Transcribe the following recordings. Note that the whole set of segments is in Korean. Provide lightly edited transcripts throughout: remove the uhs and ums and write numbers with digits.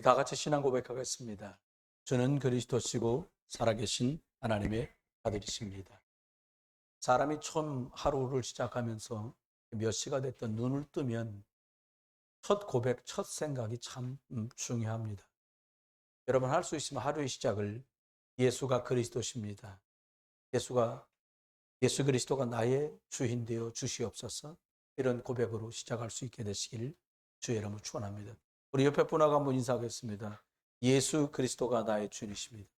우리 다 같이 신앙 고백하겠습니다. 주는 그리스도시고 살아계신 하나님의 아들이십니다. 사람이 처음 하루를 시작하면서 몇 시가 됐든 눈을 뜨면 첫 고백, 첫 생각이 참 중요합니다. 여러분 할 수 있으면 하루의 시작을 예수가 그리스도십니다. 예수 그리스도가 나의 주인 되어 주시옵소서, 이런 고백으로 시작할 수 있게 되시길 주의 이름으로 축원합니다. 우리 옆에 분하고 한번 인사하겠습니다. 예수 그리스도가 나의 주님이십니다.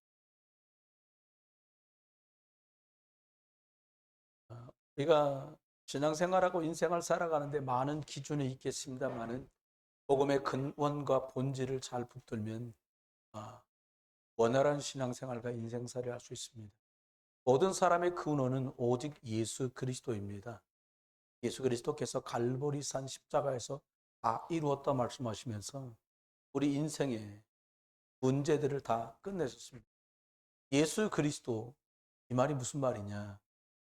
우리가 신앙생활하고 인생을 살아가는데 많은 기준이 있겠습니다만은 복음의 근원과 본질을 잘 붙들면 원활한 신앙생활과 인생살이를 할 수 있습니다. 모든 사람의 근원은 오직 예수 그리스도입니다. 예수 그리스도께서 갈보리산 십자가에서 다 이루었다 말씀하시면서 우리 인생의 문제들을 다 끝내셨습니다. 예수 그리스도, 이 말이 무슨 말이냐?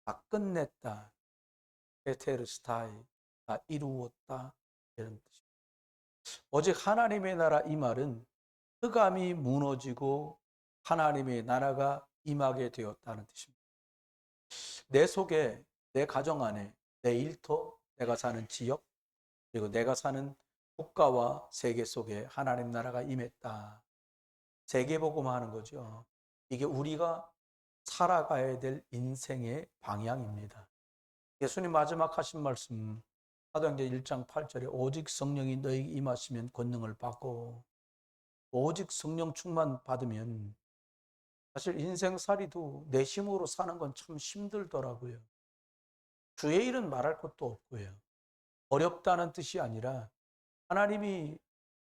다 끝냈다. 테테르스타이, 다 이루었다. 이런 뜻입니다. 오직 하나님의 나라, 이 말은 흑암이 무너지고 하나님의 나라가 임하게 되었다는 뜻입니다. 내 속에, 내 가정 안에, 내 일터, 내가 사는 지역, 그리고 내가 사는 국가와 세계 속에 하나님 나라가 임했다. 세계복음화하는 거죠. 이게 우리가 살아가야 될 인생의 방향입니다. 예수님 마지막 하신 말씀, 사도행전 1장 8절에 오직 성령이 너희에게 임하시면 권능을 받고, 오직 성령 충만 받으면 사실 인생살이도 내 힘으로 사는 건 참 힘들더라고요. 주의 일은 말할 것도 없고요. 어렵다는 뜻이 아니라 하나님이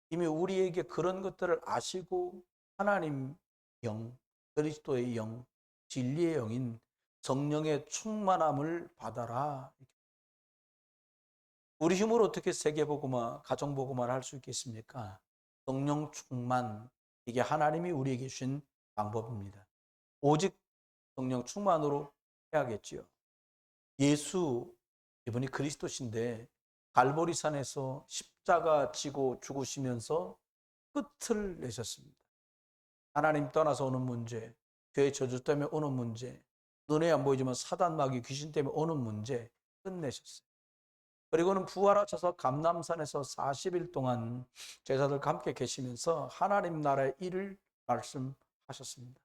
이미 우리에게 그런 것들을 아시고 하나님 영, 그리스도의 영, 진리의 영인 성령의 충만함을 받아라. 우리 힘으로 어떻게 세계복음화, 가정복음화를 할 수 있겠습니까? 성령 충만, 이게 하나님이 우리에게 주신 방법입니다. 오직 성령 충만으로 해야겠지요. 예수, 이분이 그리스도신데 갈보리산에서 십자가 지고 죽으시면서 끝을 내셨습니다. 하나님 떠나서 오는 문제, 죄의 저주 때문에 오는 문제, 눈에 안 보이지만 사단 마귀 귀신 때문에 오는 문제 끝내셨어요. 그리고는 부활하셔서 감람산에서 40일 동안 제자들과 함께 계시면서 하나님 나라의 일을 말씀하셨습니다.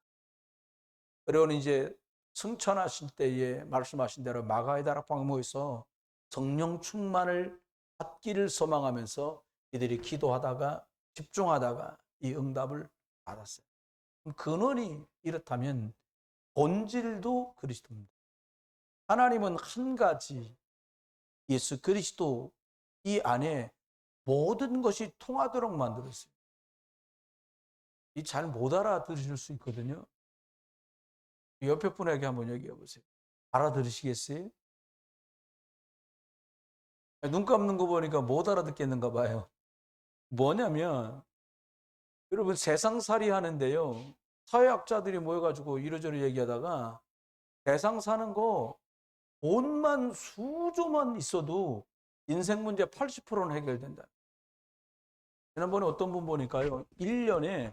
그리고는 이제 승천하실 때에 말씀하신 대로 마가의 다락방에 모여서 성령 충만을 받기를 소망하면서 이들이 기도하다가 집중하다가 이 응답을 받았어요. 근원이 이렇다면 본질도 그리스도입니다. 하나님은 한 가지, 예수 그리스도, 이 안에 모든 것이 통하도록 만들었어요. 이 잘 못 알아들으실 수 있거든요. 옆에 분에게 한번 얘기해 보세요. 알아들으시겠어요? 눈 감는 거 보니까 못 알아듣겠는가 봐요. 뭐냐면 여러분, 세상살이 하는데요, 사회학자들이 모여가지고 이러저러 얘기하다가 세상 사는 거 돈만 수조만 있어도 인생 문제 80%는 해결된다. 지난번에 어떤 분 보니까요, 1년에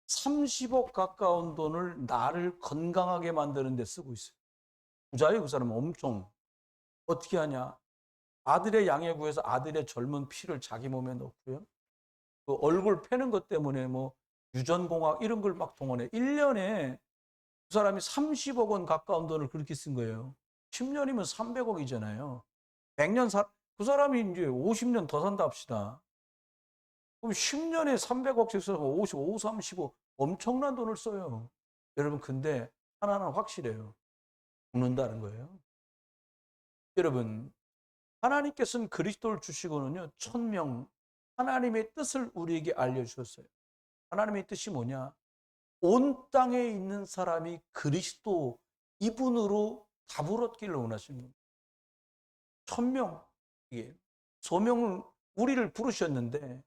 30억 가까운 돈을 나를 건강하게 만드는 데 쓰고 있어요. 부자예요, 그 사람은. 엄청. 어떻게 하냐? 아들의 양에 구해서 아들의 젊은 피를 자기 몸에 넣고요, 그 얼굴 패는 것 때문에 뭐 유전공학 이런 걸 막 동원해. 1년에 그 사람이 30억 원 가까운 돈을 그렇게 쓴 거예요. 10년이면 300억이잖아요. 100년 그 사람이 이제 50년 더 산다 합시다. 그럼 10년에 300억씩 써서 55, 35 엄청난 돈을 써요. 여러분, 근데 하나는 확실해요. 죽는다는 거예요. 여러분, 하나님께서는 그리스도를 주시고는요, 천명, 하나님의 뜻을 우리에게 알려주셨어요. 하나님의 뜻이 뭐냐? 온 땅에 있는 사람이 그리스도, 이분으로 답을 얻기를 원하시는 겁니다. 천명, 이게 소명을, 우리를 부르셨는데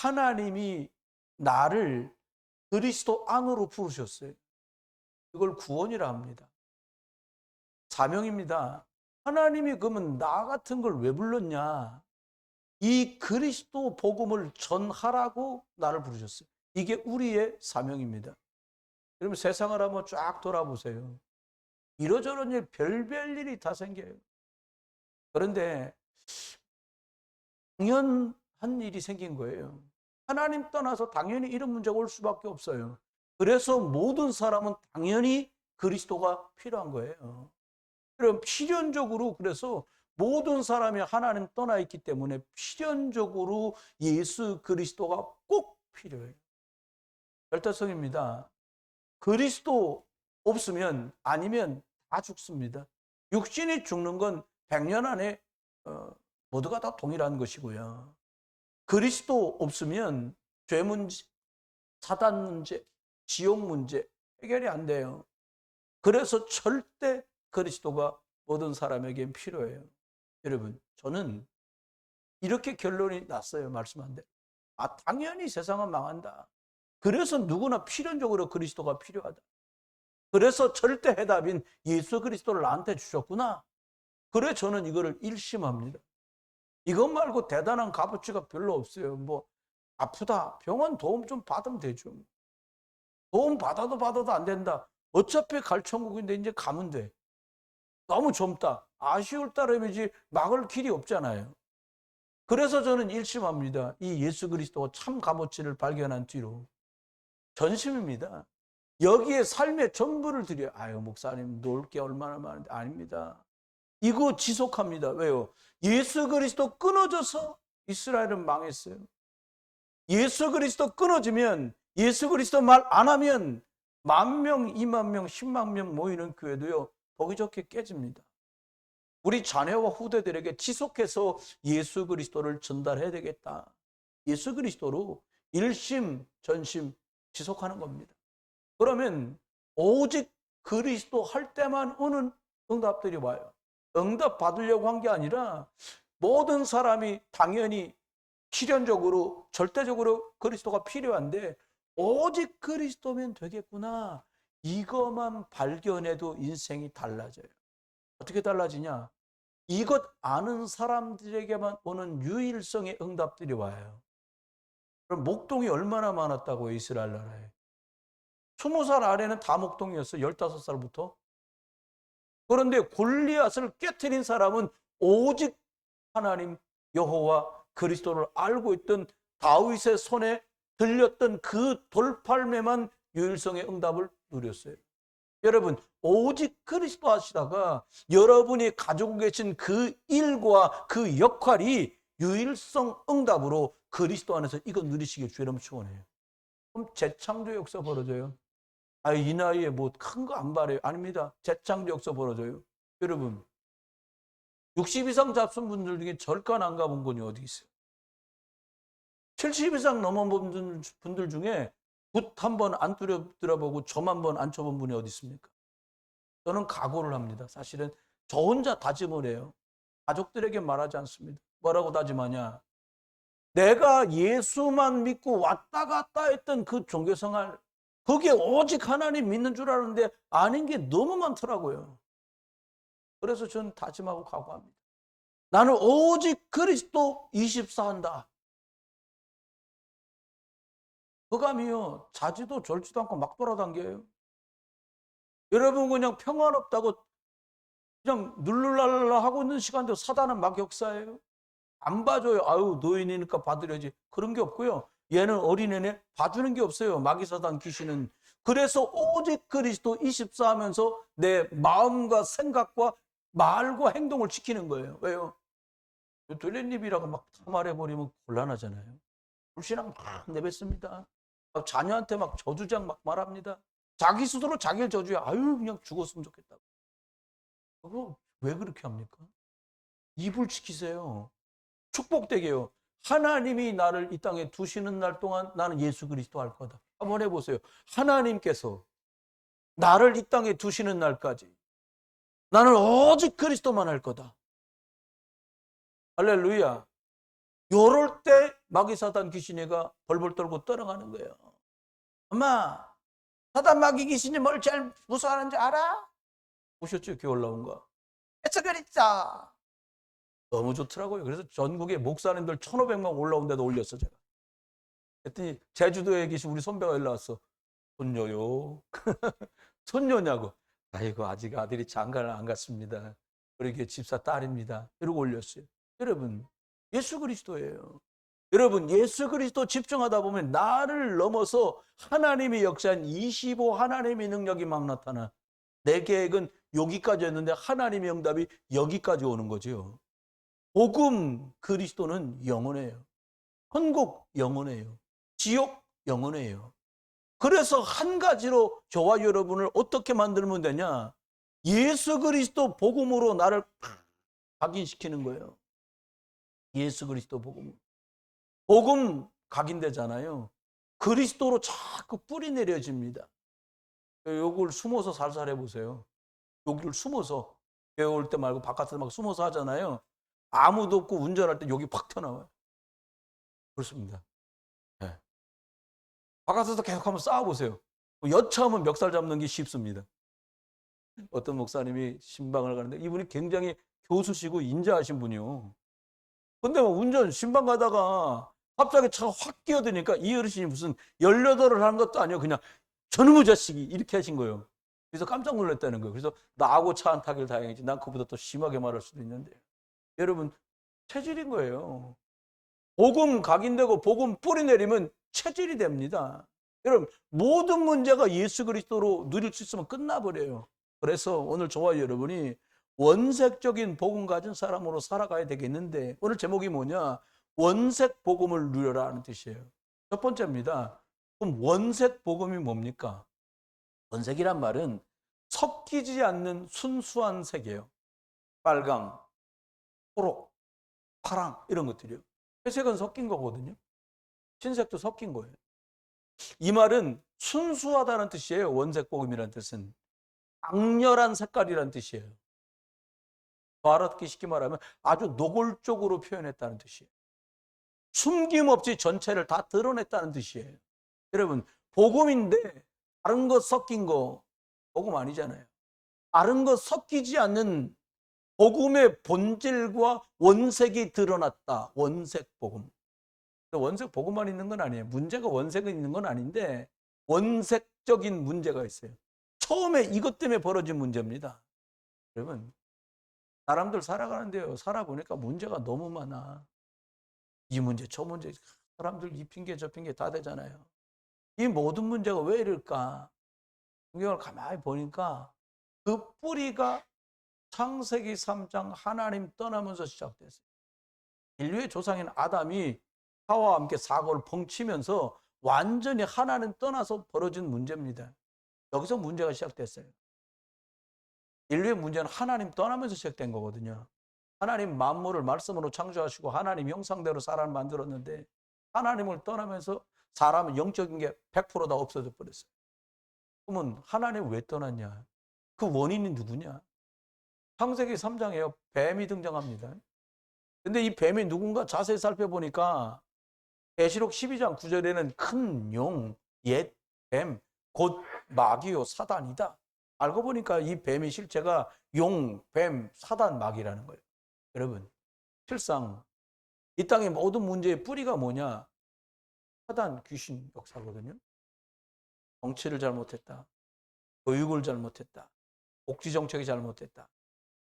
하나님이 나를 그리스도 안으로 부르셨어요. 이걸 구원이라 합니다. 사명입니다. 하나님이 그러면 나 같은 걸 왜 불렀냐? 이 그리스도 복음을 전하라고 나를 부르셨어요. 이게 우리의 사명입니다. 여러분 세상을 한번 쫙 돌아보세요. 이러저런 일, 별별 일이 다 생겨요. 그런데 당연한 일이 생긴 거예요. 하나님 떠나서 당연히 이런 문제가 올 수밖에 없어요. 그래서 모든 사람은 당연히 그리스도가 필요한 거예요. 그럼 필연적으로 그래서 모든 사람이 하나님 떠나 있기 때문에 필연적으로 예수 그리스도가 꼭 필요해요. 절대성입니다. 그리스도 없으면 아니면 다 죽습니다. 육신이 죽는 건 100년 안에 모두가 다 동일한 것이고요. 그리스도 없으면 죄 문제, 사단 문제, 지옥 문제 해결이 안 돼요. 그래서 절대 그리스도가 모든 사람에게 필요해요. 여러분, 저는 이렇게 결론이 났어요. 말씀한 대로. 당연히 세상은 망한다. 그래서 누구나 필연적으로 그리스도가 필요하다. 그래서 절대 해답인 예수 그리스도를 나한테 주셨구나. 그래 저는 이거를 일심합니다. 이것 말고 대단한 값어치가 별로 없어요. 뭐 아프다. 병원 도움 좀 받으면 되죠. 도움 받아도 안 된다. 어차피 갈 천국인데 이제 가면 돼. 너무 젊다. 아쉬울 따름이지 막을 길이 없잖아요. 그래서 저는 일심합니다. 이 예수 그리스도가 참 값어치를 발견한 뒤로 전심입니다. 여기에 삶의 전부를 드려요. 아유 목사님 놀 게 얼마나 많은데. 아닙니다. 이거 지속합니다. 왜요? 예수 그리스도 끊어져서 이스라엘은 망했어요. 예수 그리스도 끊어지면, 예수 그리스도 말 안 하면 10,000명, 20,000명, 100,000명 모이는 교회도요 보기 좋게 깨집니다. 우리 자녀와 후대들에게 지속해서 예수 그리스도를 전달해야 되겠다. 예수 그리스도로 일심 전심 지속하는 겁니다. 그러면 오직 그리스도 할 때만 오는 응답들이 와요. 응답 받으려고 한 게 아니라 모든 사람이 당연히 필연적으로 절대적으로 그리스도가 필요한데 오직 그리스도면 되겠구나. 이것만 발견해도 인생이 달라져요. 어떻게 달라지냐? 이것 아는 사람들에게만 오는 유일성의 응답들이 와요. 그럼 목동이 얼마나 많았다고 이스라엘 나라에. 20살 아래는 다 목동이었어요. 15살부터. 그런데 골리앗을 깨트린 사람은 오직 하나님 여호와 그리스도를 알고 있던 다윗의 손에 들렸던 그 돌팔매만 유일성의 응답을 누렸어요. 여러분 오직 그리스도 하시다가 여러분이 가지고 계신 그 일과 그 역할이 유일성 응답으로 그리스도 안에서 이거 누리시길 주의 이름 축원해요. 그럼 재창조 역사 벌어져요. 이 나이에 뭐 큰 거 안 바래요. 아닙니다. 재창조 역사 벌어져요. 여러분 60 이상 잡순 분들 중에 절간 안 가본 분이 어디 있어요? 70 이상 넘어본 분들 중에 붓 한 번 안 들어보고 점 한 번 안 쳐본 분이 어디 있습니까? 저는 각오를 합니다. 사실은 저 혼자 다짐을 해요. 가족들에게 말하지 않습니다. 뭐라고 다짐하냐? 내가 예수만 믿고 왔다 갔다 했던 그 종교생활, 그게 오직 하나님 믿는 줄 알았는데 아닌 게 너무 많더라고요. 그래서 저는 다짐하고 각오합니다. 나는 오직 그리스도 24 한다. 그감이요 자지도 졸지도 않고 막 돌아다녀요. 여러분 그냥 평안없다고 그냥 눌룰랄라 하고 있는 시간도 사단은 막 역사해요. 안 봐줘요. 아유 노인이니까 받으려지. 그런 게 없고요. 얘는 어린애네 봐주는 게 없어요. 마귀사단 귀신은. 그래서 오직 그리스도 24 하면서 내 마음과 생각과 말과 행동을 지키는 거예요. 왜요? 돌레님이라고 막 말해버리면 곤란하잖아요. 불신앙 막 내뱉습니다. 자녀한테 막 저주장 막 말합니다. 자기 스스로 자기를 저주해. 아유 그냥 죽었으면 좋겠다고. 그거 왜 그렇게 합니까? 입을 지키세요. 축복되게요. 하나님이 나를 이 땅에 두시는 날 동안 나는 예수 그리스도 할 거다. 한번 해보세요. 하나님께서 나를 이 땅에 두시는 날까지 나는 오직 그리스도만 할 거다. 할렐루야. 요럴 때 마귀사단 귀신이가 벌벌 떨고 떠나가는 거예요. 엄마, 사단 마귀 귀신이 뭘 제일 무서워하는지 알아? 보셨죠? 교회 올라온 거. 그래서 그랬죠. 너무 좋더라고요. 그래서 전국에 목사님들 1,500명 올라온 데도 올렸어, 제가. 그랬더니 제주도에 계신 우리 선배가 연락 왔어. 손녀요. 손녀냐고. 아이고, 아직 아들이 장가를 안 갔습니다. 우리 교회 집사 딸입니다. 이러고 올렸어요. 여러분, 예수 그리스도예요. 여러분, 예수 그리스도 집중하다 보면 나를 넘어서 하나님의 역사인 25 하나님의 능력이 막 나타나. 내 계획은 여기까지였는데 하나님의 응답이 여기까지 오는 거죠. 복음 그리스도는 영원해요. 천국 영원해요. 지옥 영원해요. 그래서 한 가지로 저와 여러분을 어떻게 만들면 되냐? 예수 그리스도 복음으로 나를 각인시키는 거예요. 예수 그리스도 복음. 복음 각인되잖아요. 그리스도로 자꾸 뿌리 내려집니다. 요걸 숨어서 살살 해보세요. 여기를 숨어서 배울 때 말고 바깥에서 막 숨어서 하잖아요. 아무도 없고 운전할 때 여기 팍 튀어나와요. 그렇습니다. 네. 바깥에서 계속 한번 싸워보세요. 여차하면 멱살 잡는 게 쉽습니다. 어떤 목사님이 신방을 가는데 이분이 굉장히 교수시고 인자하신 분이요. 근데 막 운전 신방 가다가 갑자기 차가 확 끼어드니까 이 어르신이 무슨 18을 하는 것도 아니고 그냥 저놈의 자식이 이렇게 하신 거예요. 그래서 깜짝 놀랐다는 거예요. 그래서 나하고 차 안 타길 다행이지. 난 그보다 더 심하게 말할 수도 있는데. 여러분, 체질인 거예요. 복음 각인되고 복음 뿌리 내리면 체질이 됩니다. 여러분, 모든 문제가 예수 그리스도로 누릴 수 있으면 끝나버려요. 그래서 오늘 저와 여러분이 원색적인 복음 가진 사람으로 살아가야 되겠는데, 오늘 제목이 뭐냐? 원색 복음을 누려라 하는 뜻이에요. 첫 번째입니다. 그럼 원색 복음이 뭡니까? 원색이란 말은 섞이지 않는 순수한 색이에요. 빨강, 초록, 파랑 이런 것들이요. 회색은 섞인 거거든요. 흰색도 섞인 거예요. 이 말은 순수하다는 뜻이에요. 원색 복음이라는 뜻은 강렬한 색깔이라는 뜻이에요. 더 알아듣기 쉽게 말하면 아주 노골적으로 표현했다는 뜻이에요. 숨김없이 전체를 다 드러냈다는 뜻이에요. 여러분, 복음인데 다른 것 섞인 거 복음 아니잖아요. 다른 것 섞이지 않는 복음의 본질과 원색이 드러났다. 원색 복음. 원색 복음만 있는 건 아니에요. 문제가 원색은 있는 건 아닌데 원색적인 문제가 있어요. 처음에 이것 때문에 벌어진 문제입니다. 여러분, 사람들 살아가는데요. 살아보니까 문제가 너무 많아. 이 문제, 저 문제, 사람들 이 핑계, 저 핑계 다 되잖아요. 이 모든 문제가 왜 이럴까? 성경을 가만히 보니까 그 뿌리가 창세기 3장 하나님 떠나면서 시작됐어요. 인류의 조상인 아담이 하와와 함께 사고를 펑치면서 완전히 하나님 떠나서 벌어진 문제입니다. 여기서 문제가 시작됐어요. 인류의 문제는 하나님 떠나면서 시작된 거거든요. 하나님 만물을 말씀으로 창조하시고 하나님 형상대로 사람을 만들었는데 하나님을 떠나면서 사람은 영적인 게 100%다 없어져 버렸어요. 그러면 하나님 왜 떠났냐? 그 원인이 누구냐? 창세기 3장에요. 뱀이 등장합니다. 근데 이 뱀이 누군가 자세히 살펴보니까 계시록 12장 9절에는 큰 용, 옛 뱀, 곧 마귀요 사단이다. 알고 보니까 이 뱀의 실체가 용, 뱀, 사단, 마귀라는 거예요. 여러분, 실상 이 땅의 모든 문제의 뿌리가 뭐냐? 사단, 귀신 역사거든요. 정치를 잘못했다. 교육을 잘못했다. 복지 정책이 잘못했다.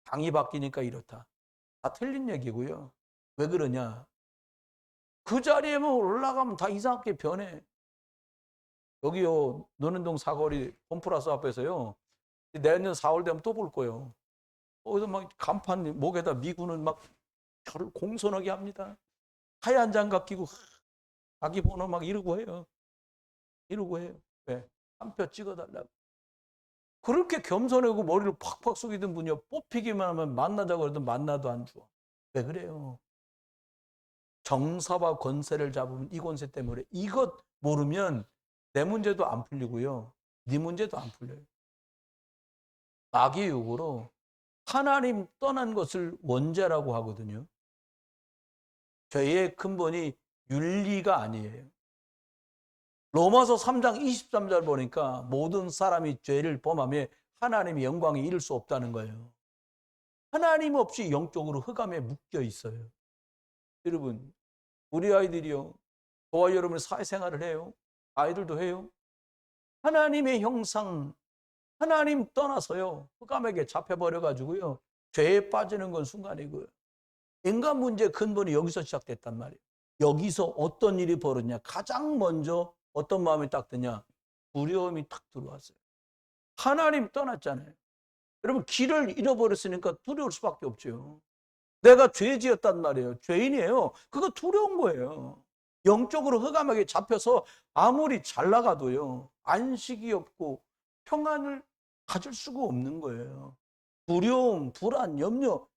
당이 바뀌니까 이렇다. 다 틀린 얘기고요. 왜 그러냐? 그 자리에만 올라가면 다 이상하게 변해. 여기요, 노년동 사거리 홈플러스 앞에서요. 내년 4월 되면 또 볼 거예요. 거기서 막 간판 목에다 미군은 막 저를 공손하게 합니다. 하얀 장갑 끼고 자기 번호 막 이러고 해요. 이러고 해요. 왜? 한 표 찍어달라고. 그렇게 겸손하고 머리를 팍팍 숙이던 분이요. 뽑히기만 하면 만나자고 해도 만나도 안 줘. 왜 그래요? 정사와 권세를 잡으면 이 권세 때문에 이것 모르면 내 문제도 안 풀리고요. 네 문제도 안 풀려요. 마귀의 유혹으로 하나님 떠난 것을 원죄라고 하거든요. 죄의 근본이 윤리가 아니에요. 로마서 3장 23절 보니까 모든 사람이 죄를 범하며 하나님의 영광에 이를 수 없다는 거예요. 하나님 없이 영적으로 흑암에 묶여 있어요. 여러분, 우리 아이들이요, 저와 여러분이 사회생활을 해요. 아이들도 해요. 하나님의 형상, 하나님 떠나서요, 흑암에게 잡혀버려가지고요, 죄에 빠지는 건 순간이고요. 인간 문제의 근본이 여기서 시작됐단 말이에요. 여기서 어떤 일이 벌어졌냐? 가장 먼저 어떤 마음이 딱 드냐? 두려움이 탁 들어왔어요. 하나님 떠났잖아요. 여러분, 길을 잃어버렸으니까 두려울 수밖에 없죠. 내가 죄 지었단 말이에요. 죄인이에요. 그거 두려운 거예요. 영적으로 흑암하게 잡혀서 아무리 잘 나가도요, 안식이 없고 평안을 가질 수가 없는 거예요. 두려움, 불안, 염려,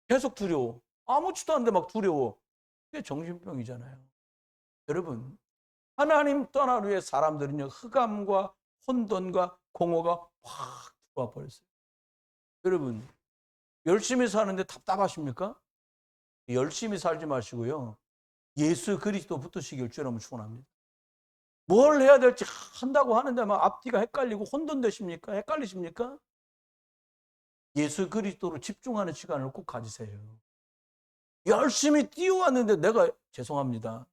계속 두려워. 아무렇지도 않은데 막 두려워. 그게 정신병이잖아요. 여러분, 하나님 떠난 후에 사람들은요, 흑암과 혼돈과 공허가 확 들어와 버렸어요. 여러분, 열심히 사는데 답답하십니까? 열심히 살지 마시고요, 예수 그리스도 붙으시길 주여러분 축원합니다. 뭘 해야 될지 한다고 하는데 막 앞뒤가 헷갈리고 혼돈되십니까? 헷갈리십니까? 예수 그리스도로 집중하는 시간을 꼭 가지세요. 열심히 뛰어왔는데 내가, 죄송합니다,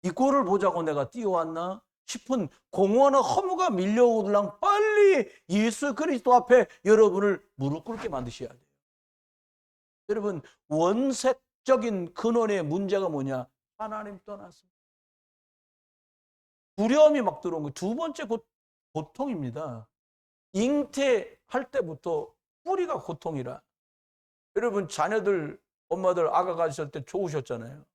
이 꼴을 보자고 내가 뛰어왔나 싶은 공허나 허무가 밀려오들랑 빨리 예수 그리스도 앞에 여러분을 무릎 꿇게 만드셔야 돼요. 여러분, 원색적인 근원의 문제가 뭐냐? 하나님 떠났습니다. 두려움이 막 들어온 거예요. 두 번째 고통입니다. 잉태할 때부터 뿌리가 고통이라. 여러분, 자녀들, 엄마들 아가 가졌을 때 좋으셨잖아요.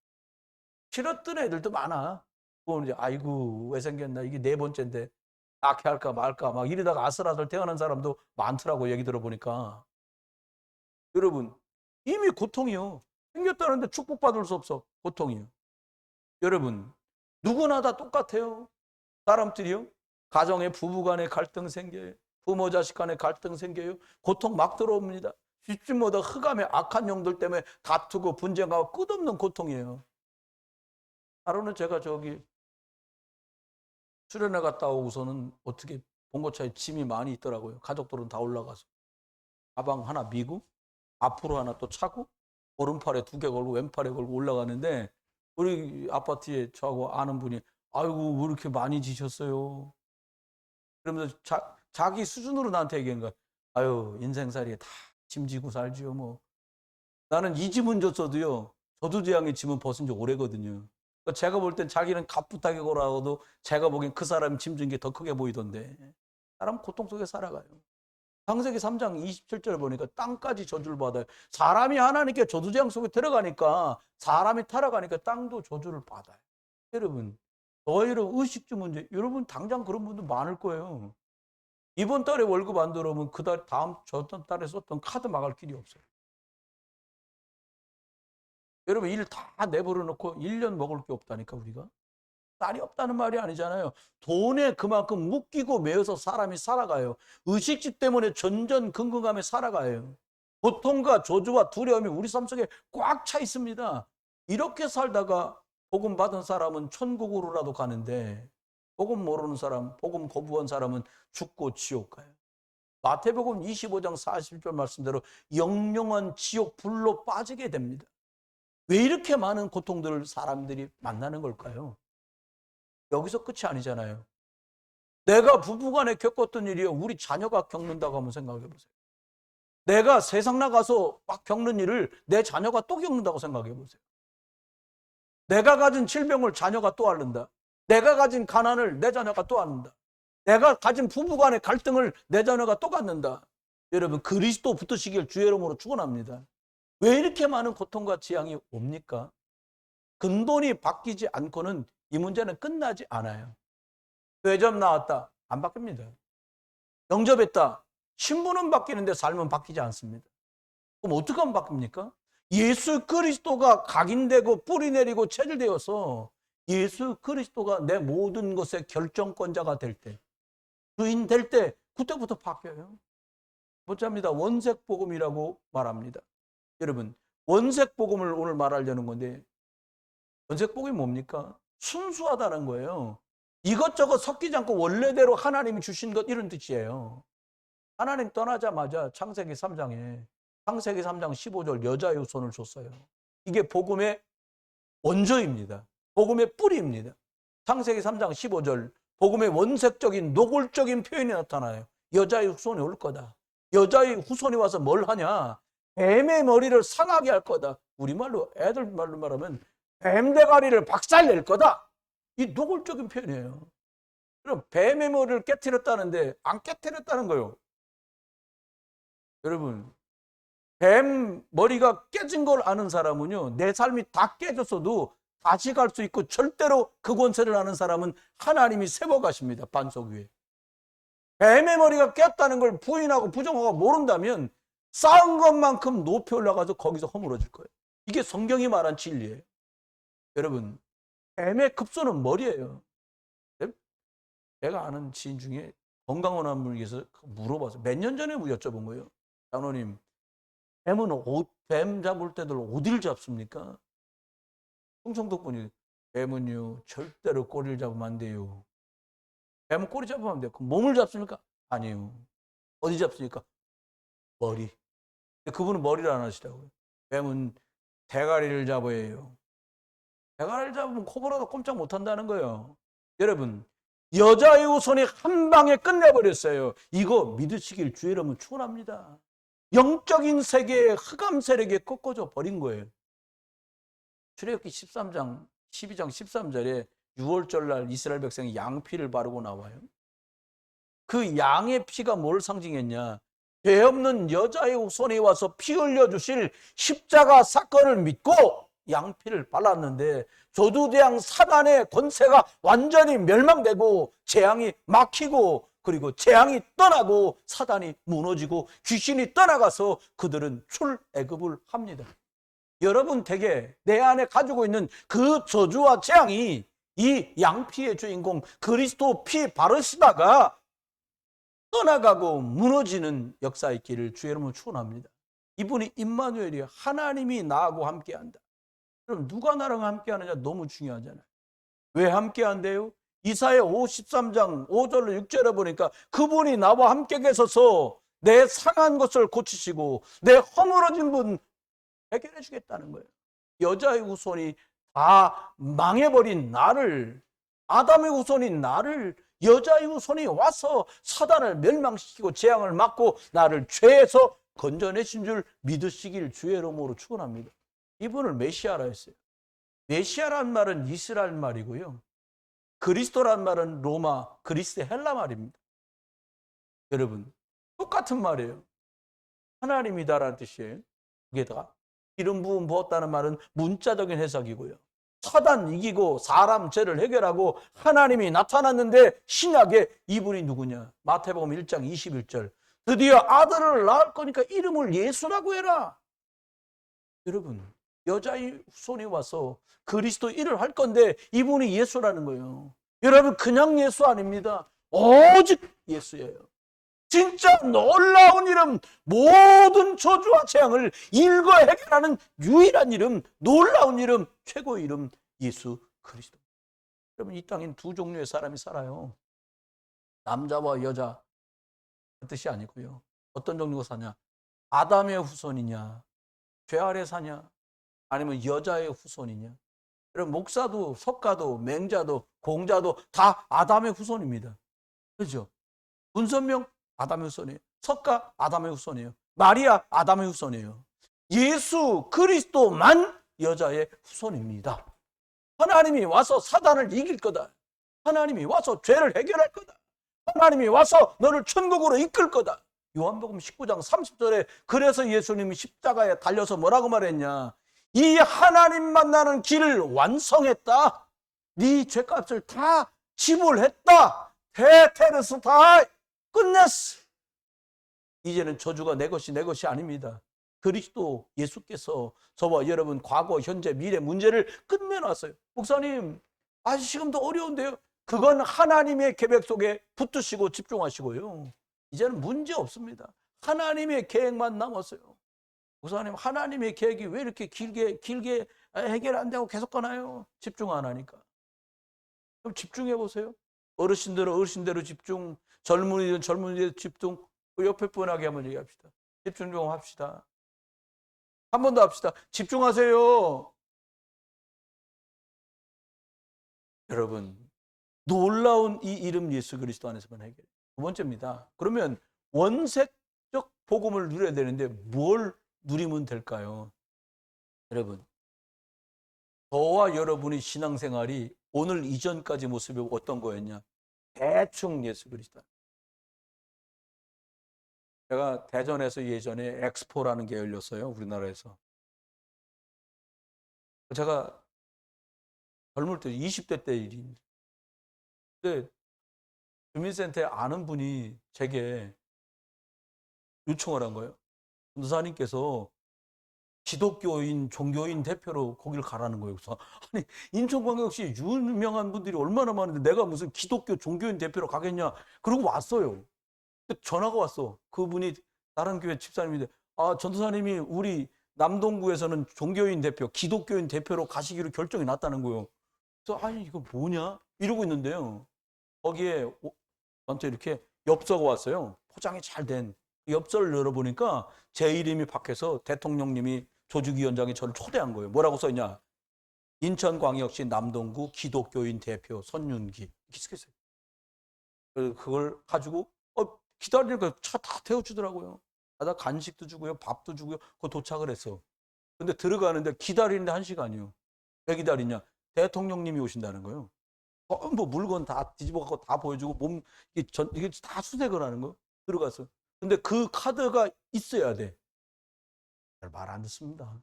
싫었던 애들도 많아. 그건 이제 아이고 왜 생겼나, 이게 네 번째인데 낳게 할까 말까 막 이러다가 아슬아슬 태어난 사람도 많더라고, 얘기 들어보니까. 여러분, 이미 고통이요. 생겼다는데 축복받을 수 없어. 고통이요. 여러분, 누구나 다 똑같아요. 사람들이요, 가정에 부부간에 갈등 생겨요. 부모 자식 간에 갈등 생겨요. 고통 막 들어옵니다. 집집마다 흑암의 악한 영들 때문에 다투고 분쟁하고 끝없는 고통이에요. 하루는 제가 저기 수련회 갔다 오고서는 어떻게 봉고차에 짐이 많이 있더라고요. 가족들은 다 올라가서 가방 하나 미고 앞으로 하나 또 차고 오른팔에 2개 걸고 왼팔에 걸고 올라가는데, 우리 아파트에 저하고 아는 분이 아이고 왜 이렇게 많이 지셨어요? 그러면서 자기 수준으로 나한테 얘기한 거야. 아유, 인생살이에 다 짐 지고 살지요 뭐. 나는 이 짐은 줬어도요, 저두재앙의 짐은 벗은 지 오래거든요. 그러니까 제가 볼 땐 자기는 갑부타게 걸어도 제가 보기엔 그 사람이 짐진 게 더 크게 보이던데, 사람 고통 속에 살아가요. 창세기 3장 27절 보니까 땅까지 저주를 받아요. 사람이 하나님께 저주재앙 속에 들어가니까, 사람이 타락하니까 땅도 저주를 받아요. 여러분, 여러분 의식주 문제, 여러분 당장 그런 분들 많을 거예요. 이번 달에 월급 안 들어오면 그 달 다음 저번 달에 썼던 카드 막을 길이 없어요. 여러분, 일 다 내버려 놓고 1년 먹을 게 없다니까. 우리가 딸이 없다는 말이 아니잖아요. 돈에 그만큼 묶이고 매여서 사람이 살아가요. 의식주 때문에 전전긍긍하며 살아가요. 고통과 저주와 두려움이 우리 삶 속에 꽉 차 있습니다. 이렇게 살다가 복음 받은 사람은 천국으로라도 가는데, 복음 모르는 사람, 복음 거부한 사람은 죽고 지옥 가요. 마태복음 25장 40절 말씀대로 영영한 지옥 불로 빠지게 됩니다. 왜 이렇게 많은 고통들을 사람들이 만나는 걸까요? 여기서 끝이 아니잖아요. 내가 부부간에 겪었던 일이요, 우리 자녀가 겪는다고 한번 생각해 보세요. 내가 세상 나가서 막 겪는 일을 내 자녀가 또 겪는다고 생각해 보세요. 내가 가진 질병을 자녀가 또 앓는다. 내가 가진 가난을 내 자녀가 또 앓는다. 내가 가진 부부간의 갈등을 내 자녀가 또 갖는다. 여러분, 그리스도 붙으시길 주의 이름으로 축원합니다. 왜 이렇게 많은 고통과 재앙이 옵니까? 근본이 바뀌지 않고는 이 문제는 끝나지 않아요. 회점 나왔다, 안 바뀝니다. 영접했다, 신분은 바뀌는데 삶은 바뀌지 않습니다. 그럼 어떻게 하면 바뀝니까? 예수 그리스도가 각인되고 뿌리 내리고 체질되어서 예수 그리스도가 내 모든 것의 결정권자가 될 때, 주인 될 때, 그때부터 바뀌어요. 못잡니다. 원색 복음이라고 말합니다. 여러분, 원색 복음을 오늘 말하려는 건데, 원색 복음이 뭡니까? 순수하다는 거예요. 이것저것 섞이지 않고 원래대로 하나님이 주신 것, 이런 뜻이에요. 하나님 떠나자마자 창세기 3장에 창세기 3장 15절 여자의 후손을 줬어요. 이게 복음의 원조입니다. 복음의 뿌리입니다. 창세기 3장 15절 복음의 원색적인 노골적인 표현이 나타나요. 여자의 후손이 올 거다. 여자의 후손이 와서 뭘 하냐? 뱀의 머리를 상하게 할 거다. 우리말로 애들 말로 말하면 뱀 대가리를 박살낼 거다. 이 노골적인 표현이에요. 그럼 뱀의 머리를 깨트렸다는데 안 깨트렸다는 거예요. 여러분, 뱀 머리가 깨진 걸 아는 사람은요, 내 삶이 다 깨졌어도 다시 갈 수 있고 절대로 그 권세를 아는 사람은 하나님이 세워가십니다. 반석 위에. 뱀의 머리가 깼다는 걸 부인하고 부정하고 모른다면 쌓은 것만큼 높이 올라가서 거기서 허물어질 거예요. 이게 성경이 말한 진리예요. 여러분, 뱀의 급소는 머리예요. 내가 아는 지인 중에 건강원한 분에게서 물어봐서 몇 년 전에 여쭤본 거예요. 장로님, 뱀 잡을 때들 어디를 잡습니까? 충청도 분이 뱀은요 절대로 꼬리를 잡으면 안 돼요. 뱀은 꼬리 잡으면 안 돼요. 그럼 몸을 잡습니까? 아니에요. 어디 잡습니까? 머리. 그분은 머리를 안 하시더라고요. 뱀은 대가리를 잡아야 해요. 대가리를 잡으면 코보라도 꼼짝 못 한다는 거예요. 여러분, 여자의 후손이 한 방에 끝내버렸어요. 이거 믿으시길 주의 이름은 축원합니다. 영적인 세계의 흑암 세력에 꺾어져 버린 거예요. 출애굽기 13장 12장 13절에 6월절 날 이스라엘 백성이 양피를 바르고 나와요. 그 양의 피가 뭘 상징했냐? 죄 없는 여자의 후손이 와서 피 흘려주실 십자가 사건을 믿고 양피를 발랐는데 조두대왕 사단의 권세가 완전히 멸망되고 재앙이 막히고 그리고 재앙이 떠나고 사단이 무너지고 귀신이 떠나가서 그들은 출애굽을 합니다. 여러분 댁에 내 안에 가지고 있는 그 저주와 재앙이 이 양피의 주인공 그리스도 피 바르시다가 떠나가고 무너지는 역사의 길을 주의 이름으로 축원합니다. 이분이 임마누엘이에요. 하나님이 나하고 함께한다. 그럼 누가 나랑 함께하느냐 너무 중요하잖아요. 왜 함께한대요? 이사야 53장 5절로 6절에 보니까 그분이 나와 함께 계셔서 내 상한 것을 고치시고 내 허물어진 분 해결해 주겠다는 거예요. 여자의 후손이 다 망해버린 나를, 아담의 후손인 나를 여자의 후손이 와서 사단을 멸망시키고 재앙을 막고 나를 죄에서 건져내신 줄 믿으시길 주의 이름으로 축원합니다. 이분을 메시아라 했어요. 메시아란 말은 이스라엘 말이고요. 그리스도란 말은 로마, 그리스 헬라 말입니다. 여러분, 똑같은 말이에요. 하나님이다라는 뜻이에요. 그게 다 기름 부음 부었다는 말은 문자적인 해석이고요. 사단 이기고 사람 죄를 해결하고 하나님이 나타났는데 신약에 이분이 누구냐? 마태복음 1장 21절. 드디어 아들을 낳을 거니까 이름을 예수라고 해라. 여러분, 여자의 후손이 와서 그리스도 일을 할 건데 이분이 예수라는 거예요. 여러분, 그냥 예수 아닙니다. 오직 예수예요. 진짜 놀라운 이름, 모든 저주와 재앙을 일거 해결하는 유일한 이름, 놀라운 이름, 최고의 이름, 예수 그리스도. 여러분, 이 땅엔 두 종류의 사람이 살아요. 남자와 여자 그 뜻이 아니고요. 어떤 종류가 사냐? 아담의 후손이냐, 죄 아래 사냐, 아니면 여자의 후손이냐. 여러분, 목사도 석가도 맹자도 공자도 다 아담의 후손입니다. 그렇죠? 문선명 아담의 후손이에요. 석가 아담의 후손이에요. 마리아 아담의 후손이에요. 예수 그리스도만 여자의 후손입니다. 하나님이 와서 사단을 이길 거다. 하나님이 와서 죄를 해결할 거다. 하나님이 와서 너를 천국으로 이끌 거다. 요한복음 19장 30절에 그래서 예수님이 십자가에 달려서 뭐라고 말했냐? 이 하나님 만나는 길을 완성했다. 네 죄값을 다 지불했다. 테테르스타이 끝냈어. 이제는 저주가 내 것이 아닙니다. 그리스도 예수께서 저와 여러분 과거, 현재, 미래 문제를 끝내놨어요. 목사님, 지금도 어려운데요. 그건 하나님의 계획 속에 붙드시고 집중하시고요. 이제는 문제 없습니다. 하나님의 계획만 남았어요. 목사님, 하나님의 계획이 왜 이렇게 길게 해결 안 되고 계속 가나요? 집중 안 하니까. 그럼 집중해 보세요. 어르신들은 어르신대로 집중, 젊은이들은 젊은이대로 집중. 옆에 분하게 한번 얘기합시다. 집중 좀 합시다. 한 번 더 합시다. 집중하세요. 여러분, 놀라운 이 이름 예수 그리스도 안에서만 해결. 두 번째입니다. 그러면 원색적 복음을 누려야 되는데 뭘 누리면 될까요? 여러분, 저와 여러분의 신앙생활이 오늘 이전까지 모습이 어떤 거였냐? 대충 예수 그리스도. 제가 대전에서 예전에 엑스포라는 게 열렸어요. 우리나라에서. 제가 젊을 때 20대 때 일입니다. 근데 주민센터에 아는 분이 제게 요청을 한 거예요. 전도사님께서 기독교인 종교인 대표로 거기를 가라는 거예요. 그래서 아니 인천광역시 유명한 분들이 얼마나 많은데 내가 무슨 기독교 종교인 대표로 가겠냐. 그러고 왔어요. 전화가 왔어. 그분이 다른 교회 집사님인데 아 전도사님이 우리 남동구에서는 종교인 대표, 기독교인 대표로 가시기로 결정이 났다는 거예요. 그래서 아니 이거 뭐냐 이러고 있는데요. 거기에 저한테 이렇게 엽서가 왔어요. 포장이 잘 된 엽서를 열어보니까 제 이름이 박혀서 대통령님이 조직위원장이 저를 초대한 거예요. 뭐라고 써있냐? 인천광역시 남동구 기독교인 대표 손윤기 이렇게 쓰겠어요. 그걸 가지고 기다리니까 차 다 태워주더라고요. 나 간식도 주고요, 밥도 주고요. 그 도착을 했어. 근데 들어가는데 기다리는데 1시간이요. 왜 기다리냐? 대통령님이 오신다는 거예요. 뭐 물건 다 뒤집어 갖고 다 보여주고 이게 다 수색을 하는 거 들어갔어. 근데 그 카드가 있어야 돼. 말 안 듣습니다.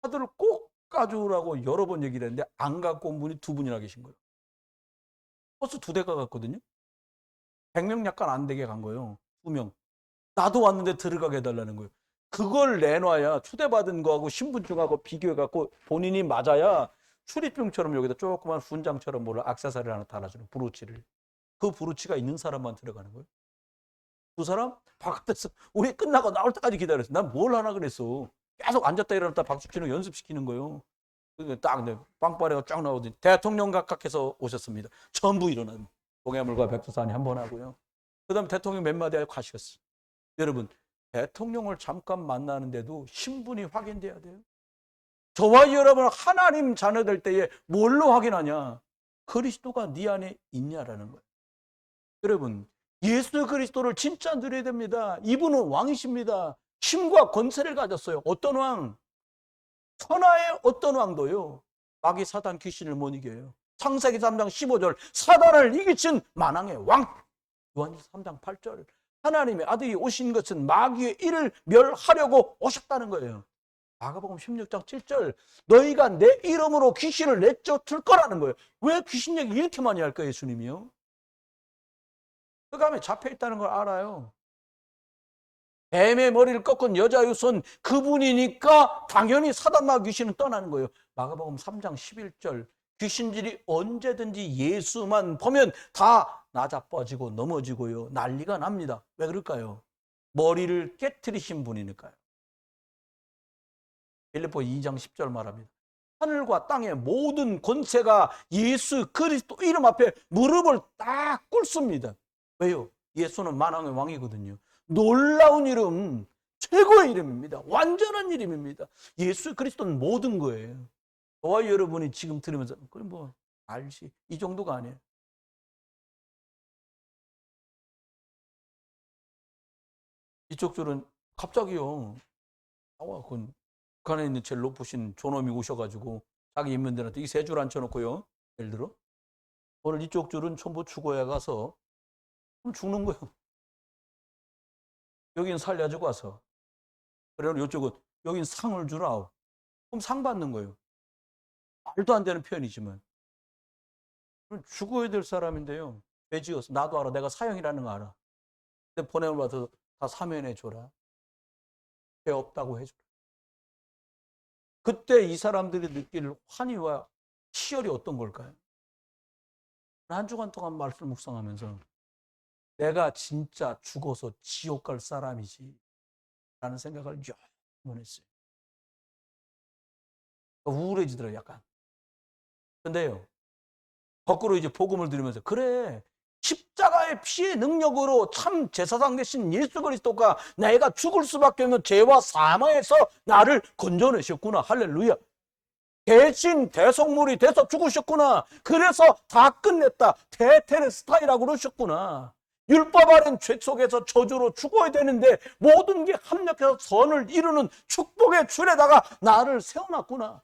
카드를 꼭 가져오라고 여러 번 얘기를 했는데 안 갖고 온 분이 2분이나 계신 거예요. 버스 2대가 갔거든요. 100명 약간 안 되게 간 거예요. 2명. 나도 왔는데 들어가게 해달라는 거예요. 그걸 내놔야 초대받은 거하고 신분증하고 비교해갖고 본인이 맞아야 출입증처럼 여기다 조그만 훈장처럼 뭐를 액세서리를 하나 달아주는 브로치를. 그 브로치가 있는 사람만 들어가는 거예요. 두 사람 바깥에서 우리 끝나고 나올 때까지 기다렸어. 난 뭘 하나 그랬어. 계속 앉았다 일어났다 박수 치는 연습시키는 거예요. 딱 빵빠레가 쫙 나오더니 대통령 각각해서 오셨습니다. 전부 일어나는 동해물과 백두산이 한 번 하고요. 그 다음에 대통령 몇 마디 하고 가시겠어. 여러분 대통령을 잠깐 만나는데도 신분이 확인돼야 돼요. 저와 여러분 하나님 자녀 될 때에 뭘로 확인하냐? 그리스도가 네 안에 있냐라는 거예요. 여러분 예수 그리스도를 진짜 누려야 됩니다. 이분은 왕이십니다. 힘과 권세를 가졌어요. 어떤 왕? 천하의 어떤 왕도요. 마귀 사단 귀신을 못 이겨요. 창세기 3장 15절 사단을 이기신 만왕의 왕. 요한일서 3장 8절 하나님의 아들이 오신 것은 마귀의 일을 멸하려고 오셨다는 거예요. 마가복음 16장 7절 너희가 내 이름으로 귀신을 내쫓을 거라는 거예요. 왜 귀신 얘기 이렇게 많이 할까요? 예수님이요. 그 다음에 잡혀있다는 걸 알아요. 뱀의 머리를 꺾은 여자의 손 그분이니까 당연히 사단과 귀신은 떠나는 거예요. 마가복음 3장 11절 귀신들이 언제든지 예수만 보면 다 나자빠지고 넘어지고요. 난리가 납니다. 왜 그럴까요? 머리를 깨트리신 분이니까요. 빌립보 2장 10절 말합니다. 하늘과 땅의 모든 권세가 예수 그리스도 이름 앞에 무릎을 딱 꿇습니다. 왜요? 예수는 만왕의 왕이거든요. 놀라운 이름, 최고의 이름입니다. 완전한 이름입니다. 예수 그리스도는 모든 거예요. 저와 여러분이 지금 들으면서 그럼 뭐 알지 이 정도가 아니에요. 이쪽 줄은 갑자기요. 그 북한에 있는 제일 높으신 존엄이 오셔가지고 자기 인민들한테 이 3줄 앉혀놓고요. 예를 들어 오늘 이쪽 줄은 전부 죽어야 가서 그럼 죽는 거예요. 여긴 살려주고 와서 그러면 이쪽은 여긴 상을 주라. 그럼 상 받는 거예요. 말도 안 되는 표현이지만 죽어야 될 사람인데요. 죄 지었어. 나도 알아. 내가 사형이라는 거 알아. 근데 보냄을 받아서 다 사면해 줘라. 죄 없다고 해줘라. 그때 이 사람들이 느낄 환희와 희열이 어떤 걸까요? 한 주간 동안 말씀 묵상하면서 내가 진짜 죽어서 지옥 갈 사람이지 라는 생각을 여러 번 했어요. 우울해지더라고요 약간. 근데요 거꾸로 이제 복음을 들으면서 그래 십자가의 피의 능력으로 참 제사장 되신 예수 그리스도가 내가 죽을 수밖에 없는 죄와 사망에서 나를 건져내셨구나. 할렐루야. 대신 대속물이 돼서 죽으셨구나. 그래서 다 끝냈다. 테텔레스타이라고 그러셨구나. 율법 아래는 죄 속에서 저주로 죽어야 되는데 모든 게 합력해서 선을 이루는 축복의 줄에다가 나를 세워놨구나.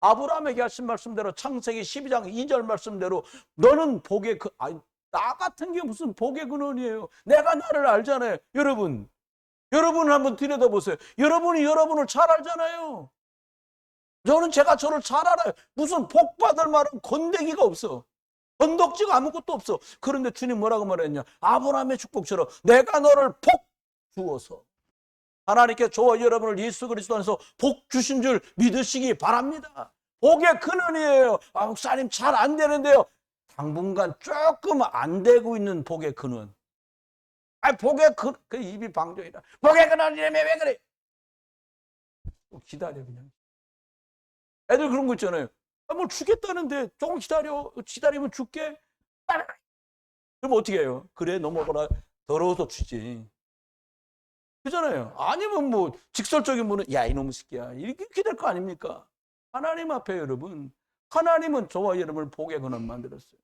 아브라함에게 하신 말씀대로 창세기 12장 2절 말씀대로 너는 복의 나 같은 게 무슨 복의 근원이에요. 내가 나를 알잖아요. 여러분을 한번 들여다보세요. 여러분이 여러분을 잘 알잖아요. 저는 제가 저를 잘 알아요. 무슨 복 받을 말은 건더기가 없어. 건덕지가 아무것도 없어. 그런데 주님 뭐라고 말했냐? 아브라함의 축복처럼 내가 너를 복 주어서. 하나님께 저와 여러분을 예수 그리스도 안에서 복 주신 줄 믿으시기 바랍니다. 복의 근원이에요. 목사님 잘 안 되는데요. 당분간 조금 안 되고 있는 복의 근원. 복의 그 입이 방정이다. 복의 근원이라며 왜 그래? 기다려 그냥. 애들 그런 거 있잖아요. 뭘 주겠다는데 조금 기다리면 줄게. 그럼 어떻게 해요? 그래 넘어가라. 더러워서 주지. 그잖아요. 아니면 뭐 직설적인 분은 야 이놈의 새끼야 이렇게 될 거 아닙니까? 하나님 앞에 여러분, 하나님은 저와 여러분을 복의 근원 만들었어요.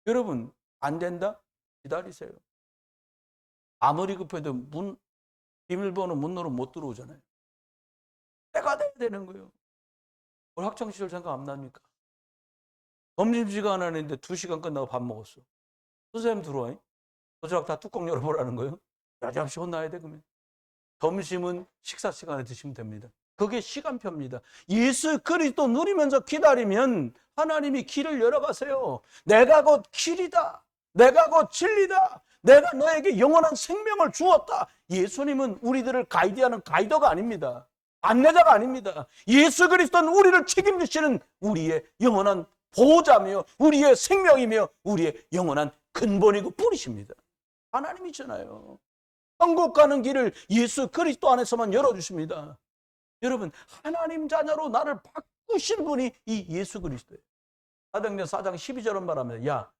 여러분 안 된다? 기다리세요. 아무리 급해도 비밀번호 문으로 못 들어오잖아요. 때가 돼야 되는 거예요. 우리 학창시절 생각 안 납니까? 점심시간 하는데 2시간 끝나고 밥 먹었어. 선생님 들어와. 도시락 다 뚜껑 열어보라는 거예요. 여지없이 혼나야 돼 그러면. 점심은 식사 시간에 드시면 됩니다. 그게 시간표입니다. 예수 그리스도 누리면서 기다리면 하나님이 길을 열어가세요. 내가 곧 길이다. 내가 곧 진리다. 내가 너에게 영원한 생명을 주었다. 예수님은 우리들을 가이드하는 가이더가 아닙니다. 안내자가 아닙니다. 예수 그리스도는 우리를 책임지시는 우리의 영원한 보호자며 우리의 생명이며 우리의 영원한 근본이고 뿌리십니다. 하나님이잖아요. 천국 가는 길을 예수 그리스도 안에서만 열어주십니다. 여러분 하나님 자녀로 나를 바꾸신 분이 이 예수 그리스도예요. 사도행전 4장 12절은 말합니다. 야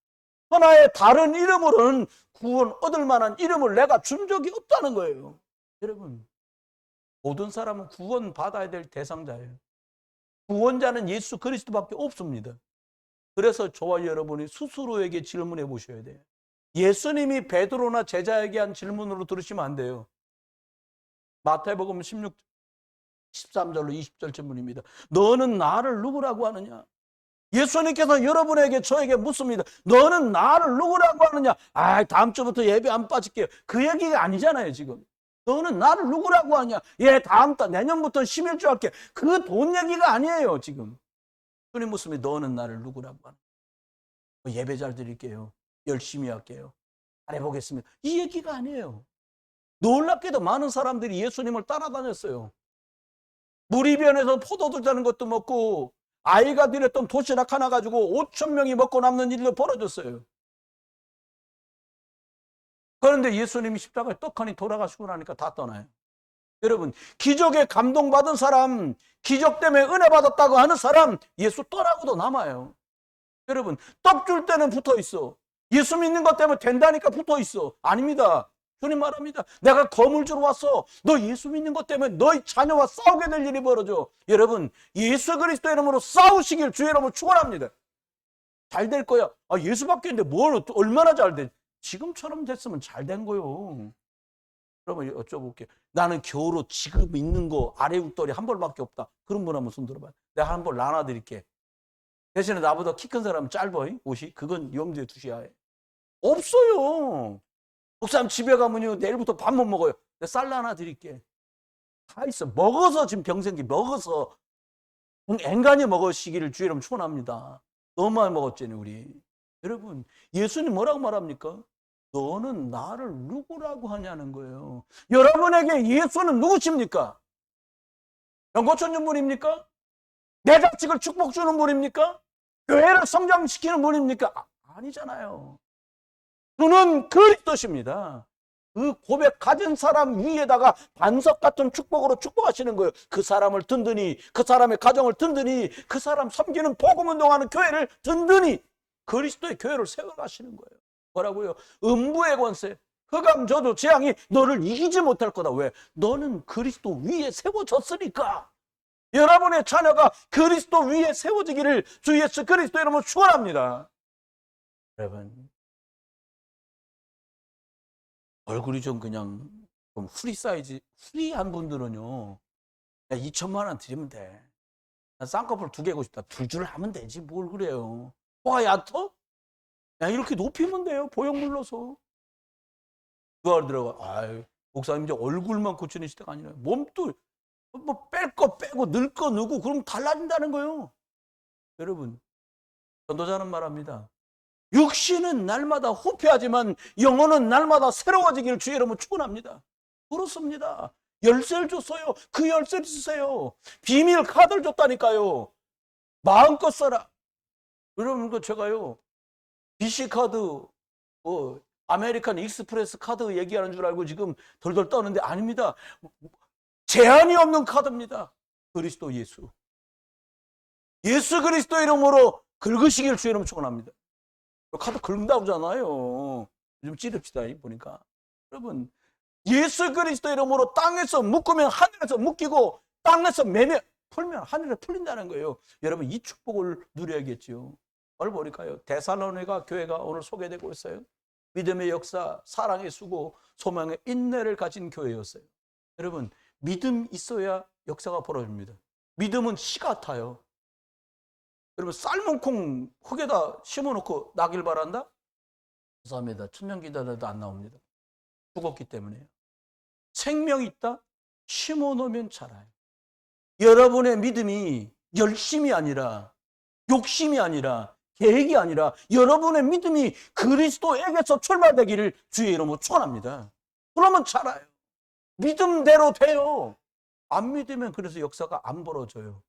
천하의 다른 이름으로는 구원 얻을 만한 이름을 내가 준 적이 없다는 거예요. 여러분 모든 사람은 구원 받아야 될 대상자예요. 구원자는 예수 그리스도밖에 없습니다. 그래서 저와 여러분이 스스로에게 질문해 보셔야 돼요. 예수님이 베드로나 제자에게 한 질문으로 들으시면 안 돼요. 마태복음 16, 13절로 20절 질문입니다. 너는 나를 누구라고 하느냐? 예수님께서 여러분에게 저에게 묻습니다. 너는 나를 누구라고 하느냐? 다음 주부터 예배 안 빠질게요. 그 얘기가 아니잖아요 지금. 너는 나를 누구라고 하냐? 다음 달 내년부터 11주 할게. 그 돈 얘기가 아니에요 지금. 주님 묻습니다. 너는 나를 누구라고 하냐? 예배 잘 드릴게요. 열심히 할게요. 잘해보겠습니다. 이 얘기가 아니에요. 놀랍게도 많은 사람들이 예수님을 따라다녔어요. 무리변에서 포도주 자는 것도 먹고 아이가 드렸던 도시락 하나 가지고 5,000명이 먹고 남는 일도 벌어졌어요. 그런데 예수님이 십자가에 떡하니 돌아가시고 나니까 다 떠나요. 여러분 기적에 감동받은 사람, 기적 때문에 은혜 받았다고 하는 사람 예수 떠나고도 남아요. 여러분 떡 줄 때는 붙어 있어. 예수 믿는 것 때문에 된다니까 붙어 있어. 아닙니다. 주님 말합니다. 내가 검을 주러 왔어. 너 예수 믿는 것 때문에 너희 자녀와 싸우게 될 일이 벌어져. 여러분 예수 그리스도 이름으로 싸우시길 주의 이름으로 축원합니다. 잘 될 거야. 예수 받겠는데 뭘 얼마나 잘 돼. 지금처럼 됐으면 잘 된 거요. 여러분 여쭤볼게요. 나는 겨울옷 지금 있는 거 아래 웃돌이 한 벌밖에 없다. 그런 분 한번 손 들어봐요. 내가 한 벌 나눠드릴게. 대신에 나보다 키 큰 사람은 짧아 옷이. 그건 염두에 두셔야 해. 없어요. 목사님 집에 가면요 내일부터 밥 못 먹어요. 내가 쌀 하나 드릴게. 다 있어. 먹어서 지금 병생기 먹어서 앵간히 먹으시기를 주의 이름 축원합니다. 너무 많이 먹었잖아요 우리. 여러분 예수님 뭐라고 말합니까? 너는 나를 누구라고 하냐는 거예요. 여러분에게 예수는 누구십니까? 병 고쳐주는 분입니까? 내 자식을 축복 주는 분입니까? 교회를 성장시키는 분입니까? 아니잖아요. 주는 그리스도십니다. 그 고백 가진 사람 위에다가 반석 같은 축복으로 축복하시는 거예요. 그 사람을 든든히, 그 사람의 가정을 든든히, 그 사람 섬기는 복음 운동하는 교회를 든든히 그리스도의 교회를 세워가시는 거예요. 뭐라고요? 음부의 권세, 흑암 저주 재앙이 너를 이기지 못할 거다. 왜? 너는 그리스도 위에 세워졌으니까. 여러분의 자녀가 그리스도 위에 세워지기를 주 예수 그리스도 이름으로 축원합니다. 여러분, 얼굴이 좀 그냥 좀 후리 사이즈, 후리한 분들은요, 야, 2천만 원 드리면 돼. 나 쌍꺼풀 2개 하고 싶다. 2줄 하면 되지. 뭘 그래요. 와, 얕어? 야, 이렇게 높이면 돼요. 보형 물러서. 그 알더라고. 아유, 목사님 이제 얼굴만 고치는 시대가 아니라 몸도 뭐 뺄 거 빼고 늘 거 넣고 그럼 달라진다는 거예요. 여러분, 전도자는 말합니다. 육신은 날마다 후패하지만 영혼은 날마다 새로워지기를 주의 이름으로 축원합니다. 그렇습니다. 열쇠를 줬어요. 그 열쇠를 쓰세요. 비밀 카드를 줬다니까요. 마음껏 써라. 여러분, 그 제가요, BC 카드, 아메리칸 익스프레스 카드 얘기하는 줄 알고 지금 덜덜 떠는데 아닙니다. 제한이 없는 카드입니다. 그리스도 예수. 예수 그리스도 이름으로 긁으시길 주의 이름으로 축원합니다. 카드 긁는다고 하잖아요. 좀 찌릅시다 보니까. 여러분, 예수 그리스도 이름으로 땅에서 묶으면 하늘에서 묶이고 땅에서 매매 풀면 하늘에 풀린다는 거예요. 여러분, 이 축복을 누려야겠죠. 오늘 보니까요, 데살로니가 교회가 오늘 소개되고 있어요. 믿음의 역사, 사랑의 수고, 소망의 인내를 가진 교회였어요. 여러분, 믿음 있어야 역사가 벌어집니다. 믿음은 씨 같아요. 여러분, 삶은 콩 흙에다 심어놓고 나길 바란다? 죄송합니다. 천년 기다려도 안 나옵니다. 죽었기 때문에요. 생명이 있다? 심어놓으면 자라요. 여러분의 믿음이 열심이 아니라, 욕심이 아니라, 계획이 아니라 여러분의 믿음이 그리스도에게서 출발되기를 주의 이름으로 축원합니다. 그러면 자라요. 믿음대로 돼요. 안 믿으면 그래서 역사가 안 벌어져요.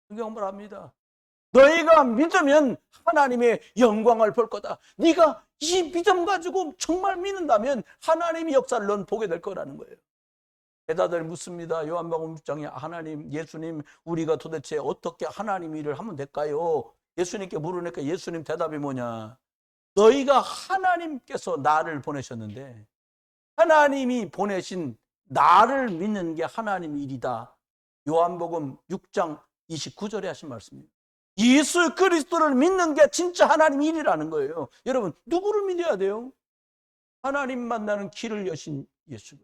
성경 말합니다. 너희가 믿으면 하나님의 영광을 볼 거다. 네가 이 믿음 가지고 정말 믿는다면 하나님의 역사를 넌 보게 될 거라는 거예요. 베다들 묻습니다. 요한복음 6장에 하나님, 예수님, 우리가 도대체 어떻게 하나님 일을 하면 될까요? 예수님께 물으니까 예수님 대답이 뭐냐? 너희가 하나님께서 나를 보내셨는데 하나님이 보내신 나를 믿는 게 하나님 일이다. 요한복음 6장 29절에 하신 말씀입니다. 예수 그리스도를 믿는 게 진짜 하나님 일이라는 거예요. 여러분, 누구를 믿어야 돼요? 하나님 만나는 길을 여신 예수.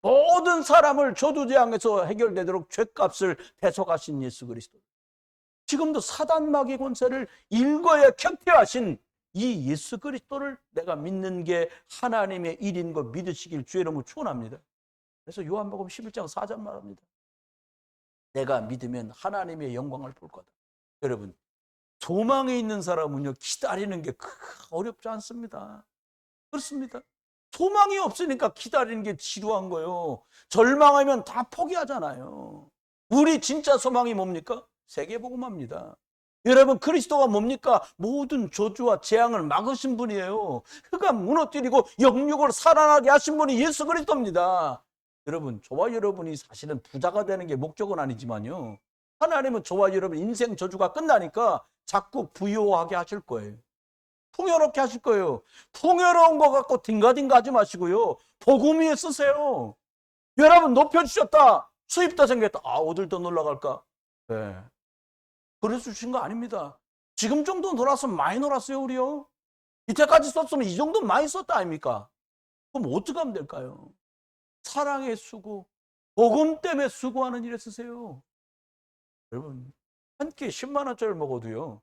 모든 사람을 저주재앙에서 해결되도록 죄값을 대속하신 예수 그리스도. 지금도 사단 마귀 권세를 일거에 격퇴하신 이 예수 그리스도를 내가 믿는 게 하나님의 일인 거 믿으시길 주의 이름으로 축원합니다. 그래서 요한복음 11장 4절 말합니다. 내가 믿으면 하나님의 영광을 볼 거다. 여러분, 소망에 있는 사람은요, 기다리는 게 어렵지 않습니다. 그렇습니다. 소망이 없으니까 기다리는 게 지루한 거예요. 절망하면 다 포기하잖아요. 우리 진짜 소망이 뭡니까? 세계복음화입니다. 여러분, 그리스도가 뭡니까? 모든 저주와 재앙을 막으신 분이에요. 흑암 무너뜨리고 영육을 살아나게 하신 분이 예수 그리스도입니다. 여러분, 저와 여러분이 사실은 부자가 되는 게 목적은 아니지만요, 하나님은 저와 여러분 인생 저주가 끝나니까 자꾸 부유하게 하실 거예요. 풍요롭게 하실 거예요. 풍요로운 거 갖고 딩가딩가 하지 마시고요, 복음 위에 쓰세요. 여러분, 높여주셨다, 수입 더 생겼다, 어딜 더 놀러 갈까? 네. 그래서 주신 거 아닙니다. 지금 정도 놀았으면 많이 놀았어요, 우리요. 이때까지 썼으면 이 정도 많이 썼다 아닙니까? 그럼 어떻게 하면 될까요? 사랑의 수고, 복음 때문에 수고하는 일에 쓰세요. 여러분, 한 끼 10만 원짜리 먹어도요,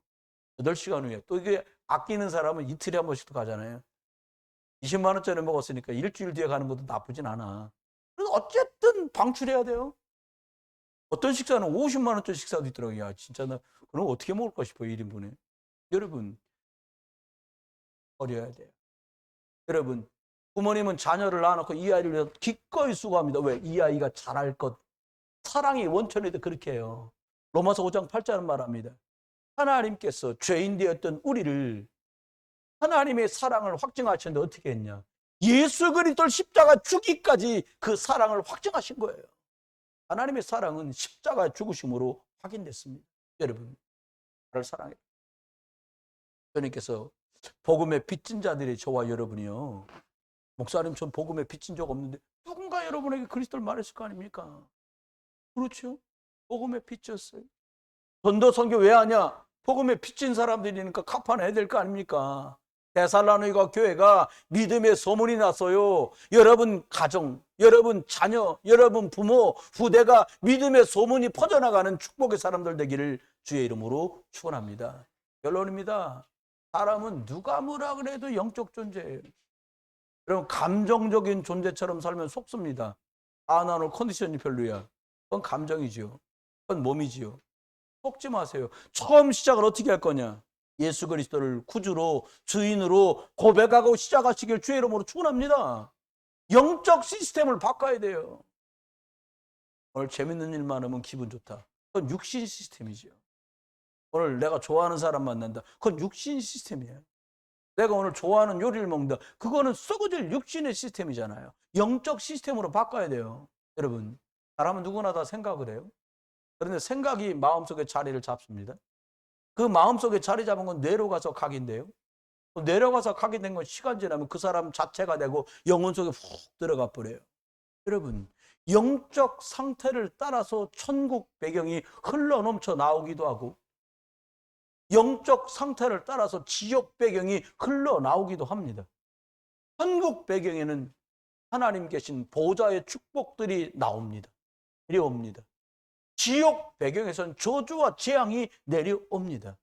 8시간 후에, 또 이게 아끼는 사람은 이틀에 한 번씩도 가잖아요. 20만 원짜리 먹었으니까 일주일 뒤에 가는 것도 나쁘진 않아. 그래서 어쨌든 방출해야 돼요. 어떤 식사는 50만 원짜리 식사도 있더라고요. 야, 진짜 나 그럼 어떻게 먹을까 싶어요, 1인분에. 여러분, 버려야 돼요. 여러분, 부모님은 자녀를 낳아놓고 이 아이를 위해서 기꺼이 수고합니다. 왜? 이 아이가 잘할 것. 사랑의 원천에도 그렇게 해요. 로마서 5장 8절은 말합니다. 하나님께서 죄인 되었던 우리를 하나님의 사랑을 확증하셨는데 어떻게 했냐? 예수 그리스도를 십자가 죽기까지 그 사랑을 확증하신 거예요. 하나님의 사랑은 십자가 죽으심으로 확인됐습니다. 여러분, 나를 사랑해. 주님께서 복음에 빚진 자들이 저와 여러분이요. 목사님 전 복음에 빚진 적 없는데 누군가 여러분에게 그리스도를 말했을 거 아닙니까? 그렇죠? 복음에 빚졌어요. 전도 선교 왜 하냐? 복음에 빚진 사람들이니까 갚아내야 될 거 아닙니까? 데살로니가 교회가 믿음의 소문이 났어요. 여러분 가정, 여러분 자녀, 여러분 부모, 후대가 믿음의 소문이 퍼져나가는 축복의 사람들 되기를 주의 이름으로 축원합니다. 결론입니다. 사람은 누가 뭐라 그래도 영적 존재예요. 여러분 감정적인 존재처럼 살면 속습니다. 아, 나 오늘 컨디션이 별로야. 그건 감정이지요. 그건 몸이지요. 속지 마세요. 처음 시작을 어떻게 할 거냐? 예수 그리스도를 구주로 주인으로 고백하고 시작하시길 주의 이름으로 축원합니다. 영적 시스템을 바꿔야 돼요. 오늘 재밌는 일 많으면 기분 좋다. 그건 육신 시스템이죠. 오늘 내가 좋아하는 사람 만난다. 그건 육신 시스템이에요. 내가 오늘 좋아하는 요리를 먹는다. 그거는 썩어질 육신의 시스템이잖아요. 영적 시스템으로 바꿔야 돼요. 여러분, 사람은 누구나 다 생각을 해요. 그런데 생각이 마음속에 자리를 잡습니다. 그 마음속에 자리 잡은 건 뇌로 가서 각인돼요. 내려가서 각인된 건 시간 지나면 그 사람 자체가 되고 영혼 속에 훅 들어가 버려요. 여러분, 영적 상태를 따라서 천국 배경이 흘러넘쳐 나오기도 하고 영적 상태를 따라서 지옥 배경이 흘러나오기도 합니다. 천국 배경에는 하나님 계신 보좌의 축복들이 나옵니다. 내려옵니다. 지옥 배경에서는 저주와 재앙이 내려옵니다.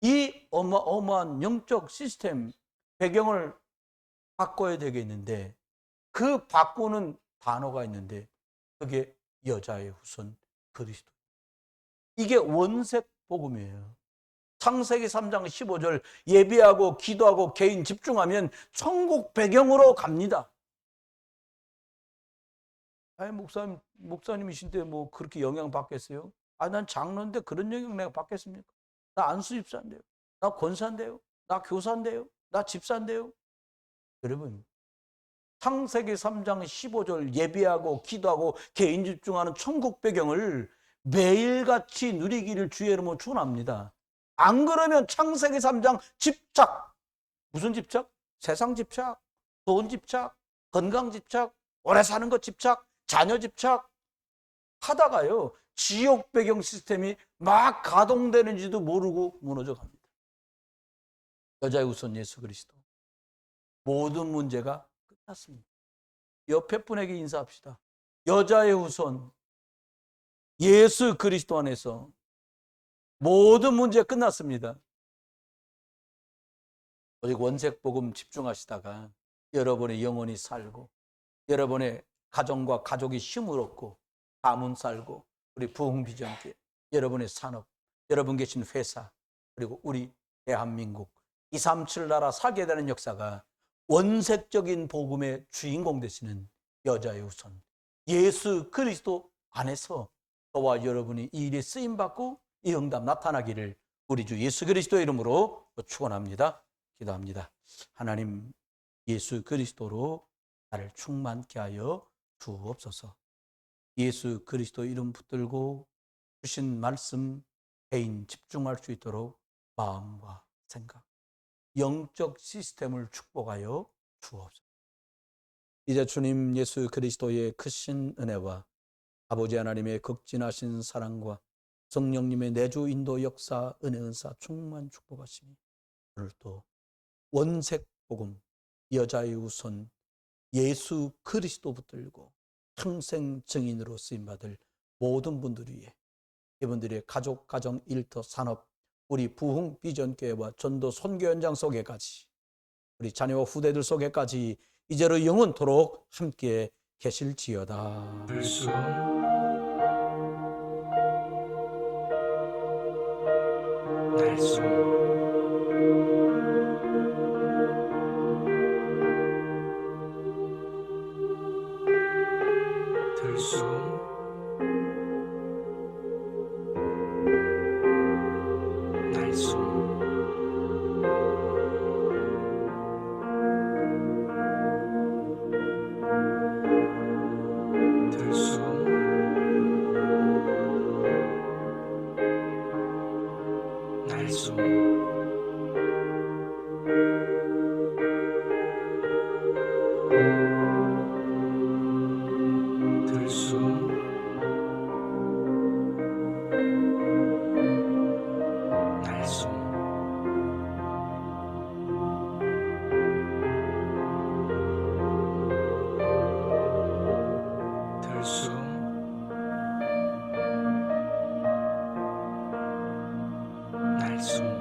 이 어마어마한 영적 시스템 배경을 바꿔야 되겠는데 그 바꾸는 단어가 있는데 그게 여자의 후손 그리스도. 이게 원색 복음이에요. 창세기 3장 15절 예배하고 기도하고 개인 집중하면 천국 배경으로 갑니다. 아니 목사님이신데 뭐 그렇게 영향 받겠어요? 아, 난 장로인데 그런 영향 내가 받겠습니까? 나 안수집사인데요. 나 권사인데요. 나 교사인데요. 나 집사인데요. 여러분, 창세기 3장 15절 예배하고 기도하고 개인 집중하는 천국 배경을 매일같이 누리기를 주의 이름으로 축원합니다. 안 그러면 창세기 3장 집착, 무슨 집착? 세상 집착, 돈 집착, 건강 집착, 오래 사는 것 집착, 자녀 집착 하다가요 지옥 배경 시스템이 막 가동되는지도 모르고 무너져 갑니다. 여자의 우선 예수 그리스도. 모든 문제가 끝났습니다. 옆에 분에게 인사합시다. 여자의 우선 예수 그리스도 안에서 모든 문제 끝났습니다. 오직 원색 복음 집중하시다가 여러분의 영혼이 살고 여러분의 가정과 가족이 힘을 얻고 가문 살고 우리 부흥비전교회 여러분의 산업 여러분 계신 회사 그리고 우리 대한민국 237 나라 살게 되는 역사가 원색적인 복음의 주인공 되시는 여자의 우선 예수 그리스도 안에서 저와 여러분이 이 일에 쓰임받고 이 응답 나타나기를 우리 주 예수 그리스도의 이름으로 축원합니다. 기도합니다. 하나님 예수 그리스도로 나를 충만케 하여 주옵소서. 예수 그리스도 이름 붙들고 주신 말씀 개인 집중할 수 있도록 마음과 생각 영적 시스템을 축복하여 주옵소서. 이제 주님 예수 그리스도의 크신 은혜와 아버지 하나님의 극진하신 사랑과 성령님의 내주 인도 역사 은혜 은사 충만 축복하시니 오늘도 원색 복음 여자의 우선 예수 그리스도 붙들고 평생 증인으로 쓰임받을 모든 분들 위해 이분들의 가족, 가정, 일터, 산업 우리 부흥 비전교회와 전도 선교 현장 속에까지 우리 자녀와 후대들 속에까지 이제로 영원토록 함께 계실지어다. 들숨 날숨 들숨 날숨 날숨 날숨